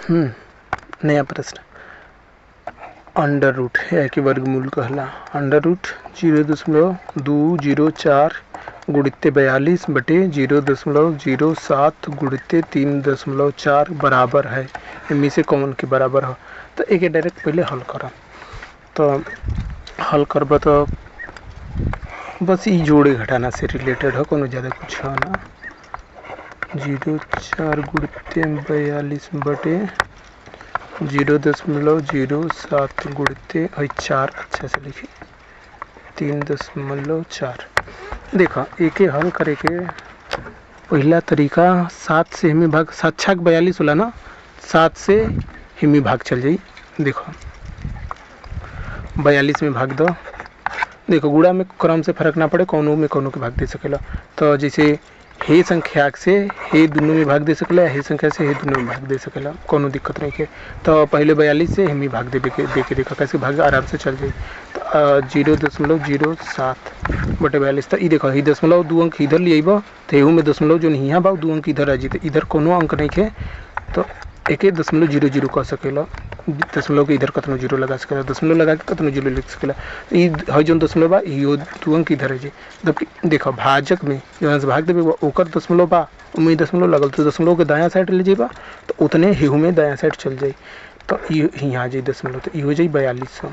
नया प्रश्न। Under root है कि वर्गमूल कहला। अंडर रूट 0.204 गुणित 42 बटे 0.07 गुणित 3.4 बराबर है। इनमें से कौन के बराबर हो? तो एक डायरेक्ट पहले हल करा। तो हल करब तो बस ये जोड़े घटाना से रिलेटेड हो, कोनो ज़्यादा कुछ है ना। 0.4 गुणित 42 बटे 0.07 गुणित 4, अच्छा से लिखिए 3.4। देखो एक हल करे के पहला तरीका 7 से हिमी भाग, 7 छक 42 होला ना, 7 से हिमी भाग चल जाई। देखो 42 में भाग दो। देखो गुणा में क्रम से फर्क ना पड़े, कोनो में कोनो के भाग दे सकेला। तो जैसे हे संख्या से हे दोनों में भाग दे सकेला, हे संख्या से हे दोनों में भाग दे सकेला, कोनो दिक्कत नहीं है। तो पहले 42 से हिमी भाग दे के देखा कैसे भाग आराम से चल जाए। तो 0.07 बटे 42। तो ये देखो ही 2 अंक इधर ले अब, तो एहू में दशमलव जो यहाँ बा 2 अंक इधर आ जाते, इधर कोनो अंक नहीं है। तो 1.00 कह सकेला। दशमलव के इधर कतनो जीरो लगा सकेला, दशमलव लगा के कतनो जीरो लिख सकेला। ये है जो दशमलव बा यो 2 अंक इधर है जी। जबकि देखो भाजक में जहाँ से भाग देवे ओकर दशमलव बा, उमें दशमलव लगल, तो दशमलव के दायां साइड ले जाइबा तो उतने हेहू में दायां साइड चल जाई। तो यहाँ आ जाए दशमलव, तो ये हो जाए 4200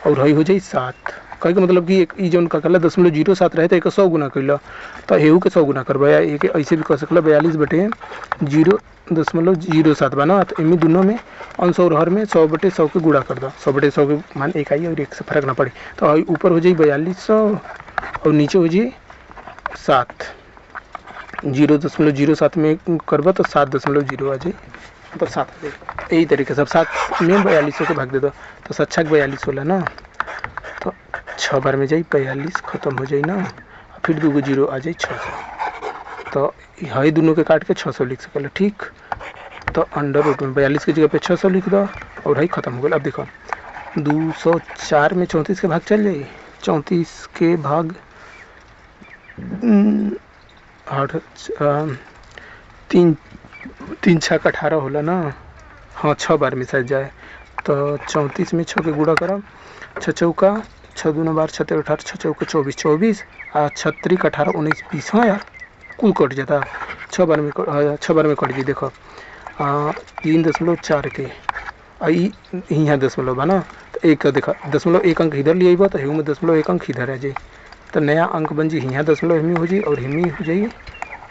और हई हो जाए 7। कहे के मतलब कि एक जो कहला 0.07 रहे तो एक 100 गुना कैला, तो हेहू के 100 गुना करबा। एक ऐसे भी कह सकला 42 बटे 0.07 बना। तो इनमें दोनों में अंश और हर में 100 बटे 100 के गुणा कर दो। 100 बटे 100 के मान एक आई और एक से फर्क ना पड़े। तो ऊपर हो जाए 4200 और नीचे हो जाए 7। 0.07 में करबा तो 7.0 आ जाए, मतलब 7 आ जाए। यही तरीके से 7 में 4200 के भाग दे दो, तो 7 छक 42 होला ना। तो 6 बार में जाए 42 खत्म हो जाए ना, फिर 2 जीरो आ जाए 600। तो हई दोनों के काट के 600 लिख सकेला। ठीक, तो अंडर रूट में 42 की जगह पे 600 लिख दो और हई खत्म हो गया। अब देखो 204 में 34 के भाग चल जाए। 34 के भाग 3 छक 18 होला ना। हाँ 6 बार में सज जाए। तो 34 में 6 के गुणा करब, 6 चौका 6 दूना 12, 6 18, 6 चौका 24, 24 आ 6 त्रिक 18, 19, 20। हाँ यार कुल कट जाता 6 बार में, 6 बार में कट जी। देखो 3.4 के यहाँ दशमलव बा ना, तो एक देखा दशमलव एक अंक इधर ले अब, तो हेऊ में दशमलव एक अंक इधर आ जाए। तो नया अंक बन जी यहाँ दशमलव हिमी हो जाए और हिमी हो जाए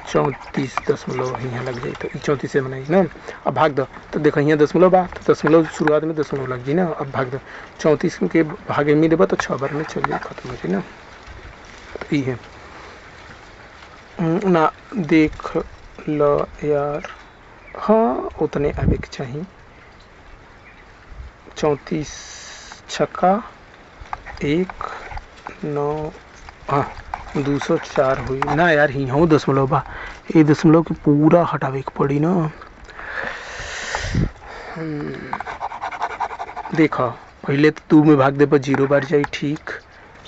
34 यहाँ लग जाए। तो 34 से बनाई ना। अब भाग दो, तो देखो यहाँ दशमलव बा, तो दशमलव शुरुआत में दशमलव लग जाए ना। अब भाग दो 34 के भाग हिमी देबा तो 6 बार में चल जाए, खत्म हो जाए ना। तो ये है ना, देख लो यार। हाँ उतने आवे के चाहिए। 34 छक्का 1 9, हाँ 204 हुई ना यार। यहाँ दशमलव बा, ये दशमलव के पूरा हटावे के पड़ी ना। देखो पहले तो 2 में भाग दे पर 0 बार जाए। ठीक,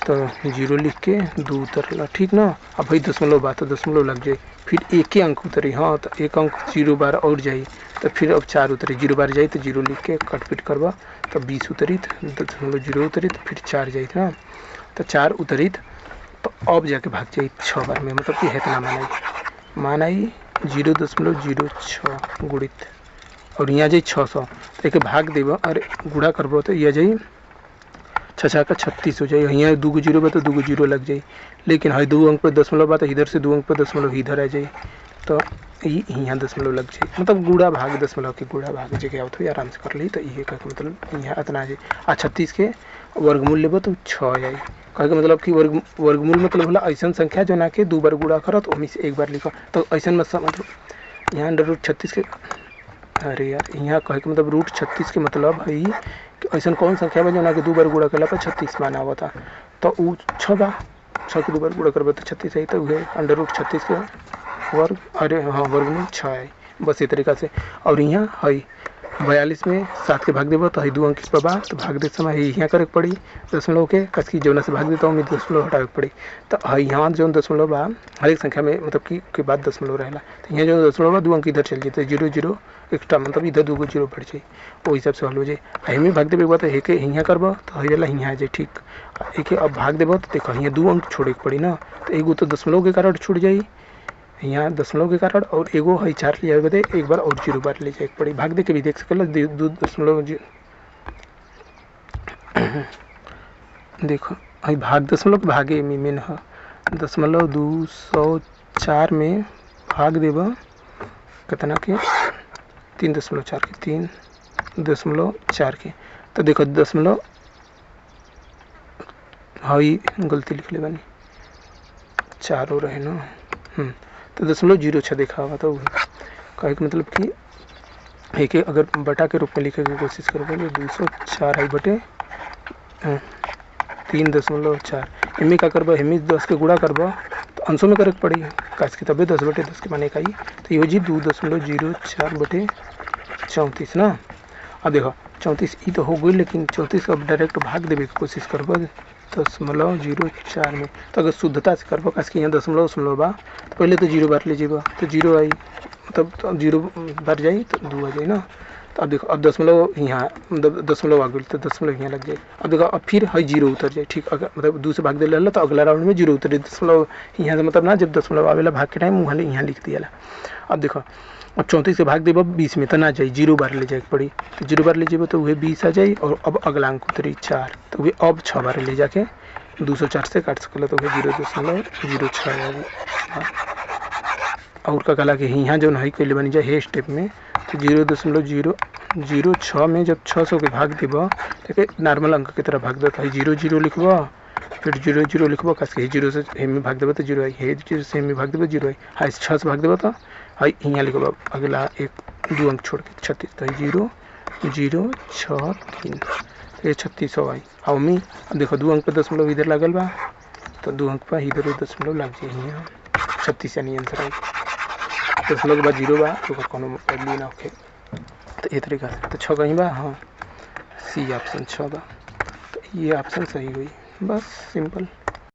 तो 0 लिख के 2 उतरला। ठीक ना। अब भाई दशमलव बा तो दशमलव लग जाए, फिर एक ही अंक उतरी। हाँ तो एक अंक 0 बार और जाए, तो फिर अब 4 उतरी। 0 बार जाए तो 0 लिख के कट पिट करवा, तो 20 उतरी, 0 उतरी, तो फिर 4 जाए ना। तो 4 उतरी तो अब जाके भाग जाए 6 बार में, मतलब कि इतना मानाई 0.06 गुणित और यहाँ जाए 600। तो एक भाग देव और गुणा करबो तो यह जाए 6 का 36 हो जाए। यहाँ 2 जीरो बा तो 2 जीरो लग जाए, लेकिन हई 2 अंक पर दशमलव बा तो इधर से 2 अंक पर दशमलव इधर आ जाए। तो यहाँ दशमलव लग जाए, मतलब गुड़ा भाग दशमलव के गुड़ा भाग जगह आवत हुई आराम से कर ली। तो ये का मतलब यहाँ इतना आ जाए। 36 के वर्गमूल लेबो तो 6 जाए। कहे के मतलब कि वर्गमूल मतलब होला ऐसा संख्या जो ना के 2 बार गुणा करो तो से 1 बार लिखो। तो ऐसा मतलब यहाँ अंडर रूट 36 के, अरे यार यहाँ कहे के मतलब रूट 36 के मतलब है कि ऐसा कौन संख्या बा जो ना के 2 बार गुणा कला पर 36 माना हुआ था। तो वो 6 बा, 6 के 2 बार गुणा करबा तो 36 है। तो वह अंडर रूट 36 के वर्ग, अरे हाँ वर्गमूल 6 है। बस ये तरीका से। और यहाँ है 42 में 7 के भाग देबो तो 2 अंक इस पर बा तो भाग दे समय यहाँ करे पड़ी दशमलव के कस की जौना से भाग देता हूँ मैं दशमलव हटावे पड़ी तो यहाँ जो दशमलव बा हर एक संख्या में मतलब कि के बाद दशमलव रहेला तो यहाँ जो दशमलव बा 2 अंक इधर चल जाते 0 0 एक्स्ट्रा मतलब इधर 2 जीरो बढ़ जाए वो हिसाब से हल हो जाए एहिमे भाग देवे बात है कि यहाँ करब तो हई वाला यहाँ आ जाए ठीक एक अब भाग देव तो देखो यहाँ 2 अंक छोड़े के पड़ी ना तो एगो तो दशमलव के कारण छूट जाई यहाँ दशमलव के कारण और एगो है 4 ले जाए बदे एक बार और 0 बार ले जाए पड़ी भाग दे के भी देख सकल 2 दशमलव देखो हई भाग दशमलव के भागे मेन है 204 में भाग देव कितना के 3.4 के 3.4 के तो देखो दशमलव हई गलती लिख ले बानी 4 हो रहे ना तो 0.06 देखा हुआ तो कहे का मतलब कि एक अगर बटा के रूप में लिखे की कोशिश करोगे तो 204 आई बटे 3.4 एम का करब एम 10 के गुणा करब तो अंशों में करे पड़ी काश की तबे 10 बटे 10 के माने इकाई तो ये जी 2.04 बटे 34 ना। अब देखो 34 ई तो हो गई लेकिन 34 का डायरेक्ट भाग देवे की कोशिश करब 0.04 में तो अगर शुद्धता से करब काश की यहाँ दशमलव बा तो पहले तो 0 बार ले जेब तो 0 आई मतलब तो 0 बार जाई तो 2 आ जाए ना। तो अब देखो अब दशमलव यहाँ दशमलव आ गई तो दशमलव यहाँ लग जाए। अब देखो अब फिर है 0 उतर जाए ठीक अगर मतलब 2 से भाग दे तो अगला राउंड में 0 उतर दशमलव यहाँ से मतलब ना जब दशमलव आवेला भाग के टाइम वहाँ यहाँ लिख दिया। अब देखो अब 34 से भाग देब 20 में तो ना जाए 0 बार ले जाए पड़ी तो 0 बार ले जेब तो वह 20 आ जाए और अब अगला अंक उतरी 4 तो वह अब 6 बार ले जाके 204 से काट सकल तो वह 0.06 आ जाए। और का कला के यहाँ जो है कैले बनी जाए हे स्टेप में तो 0.006 में जब 600 के भाग देब तो नॉर्मल अंक की तरह भाग दे तो 0 0 लिखब फिर 0 0 लिखब काश के 0 से हेम में भाग देब तो 0 आई हे 0 से हेम में भाग देब 0 आई हाई 6 से भाग देब तो हाई यहाँ लिखब अगला 2 अंक छोड़ के 36 तो 0.063 ये 3600 आई और मी देखो 2 अंक पर दशमलव इधर लागल बा तो 2 अंक पर इधर दशमलव लग जाए यहाँ 36 यानी आंसर आई दशमलव के बाद 0 बा तो कोनो वैल्यू ना होखे तो ये तरीका से तो 6 कहीं बा हाँ सी ऑप्शन 6 बा तो ये ऑप्शन सही हुई बस सिंपल।